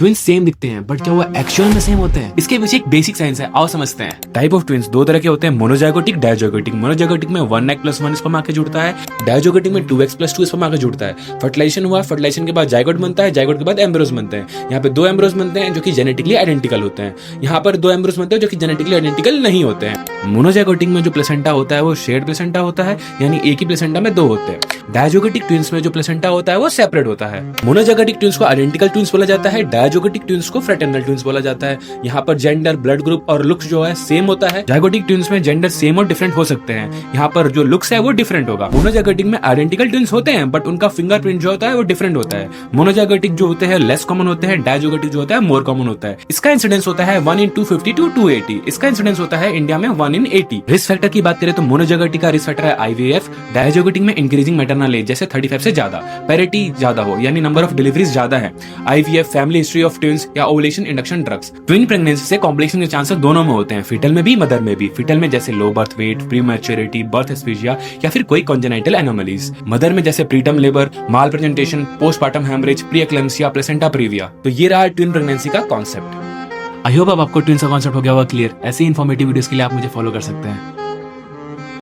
Twins same दिखते हैं, but क्या वो एक्चुअल में सेम होते हैं? इसके पीछे एक बेसिक साइंस है, आओ समझते हैं। टाइप ऑफ ट्विंस दो तरह के होते हैं, मोनोजाइगोटिक, डायजाइगोटिक। मोनोजाइगोटिक में 1x+1 स्पर्म आके जुड़ता है, डायजाइगोटिक में 2x+2 स्पर्म आके जुड़ता है। फर्टिलाइजेशन हुआ, फर्टिलाइजेशन के बाद जाइगोट बनता है, जाइगोट के बाद एम्ब्रियोज बनते हैं। यहाँ पे 2 एम्ब्रियोज बनते हैं जो कि जेनेटिकली आइडेंटिकल होते हैं, यहाँ पर 2 एम्ब्रियोज बनते हैं जो कि जेनेटिकली आइडेंटिकल नहीं होते हैं। मोनोजाइगोटिक में जो प्लेसेंटा होता है वो शेयर्ड प्लेसेंटा होता है, यानी एक ही प्लेसेंटा में 2 होते हैं। डायजाइगोटिक ट्विंस में जो प्लेसेंटा होता है वो सेपरेट होता है। मोनोजाइगोटिक ट्विंस को आइडेंटिकल ट्विंस बोला जाता है, डायजाइगोटिक ट्विंस को फ्रेटर्नल ट्विंस बोला जाता है। यहाँ पर जेंडर, ब्लड ग्रुप और लुक्स जो है सेम होता है। जाइगोटिक ट्विंस में जेंडर सेम और डिफरेंट हो सकते हैं, यहाँ पर जो लुक्स है वो डिफरेंट होगा। मोनोजाइगोटिक में आइडेंटिकल ट्विंस होते हैं बट उनका फिंगरप्रिंट जो होता है वो डिफरेंट होता है। मोनोजाइगोटिक जो होते हैं लेस कॉमन होते हैं, डायजाइगोटिक जो होता है मोर कॉमन होता है। इसका इंसिडेंस होता है 1 in 250 to 280। इसका इंसिडेंस होता है इंडिया में 1 in 80। रिस्क फैक्टर की बात करें तो मोनोजाइगोटिक का रिस्क फैक्टर है IVF, डायजाइगोटिक में इंक्रीजिंग मैटरनल एज जैसे 35 से ज्यादा, पैरिटी ज्यादा हो यानी नंबर ऑफ डिलीवरीज ज्यादा है, IVF, family history of twins या ovulation induction drugs. Twin pregnancy से कॉम्प्लिकेशन के चांसेस दोनों में होते हैं, फीटल में भी मदर में भी। फीटल में जैसे low birth weight, prematurity, birth asphyxia या फिर कोई कॉन्जेनाइटल एनोमलीज। मदर में जैसे preterm labour, malpresentation, postpartum haemorrhage, pre-eclampsia, placenta previa. तो ये रहा ट्विन प्रेगनेंसी का कॉन्सेप्ट। आई होप अब आपको ट्विंस का कॉन्सेप्ट हो गया होगा क्लियर। ऐसी इन्फॉर्मेटिव वीडियोस के लिए आप मुझे फॉलो कर सकते हैं।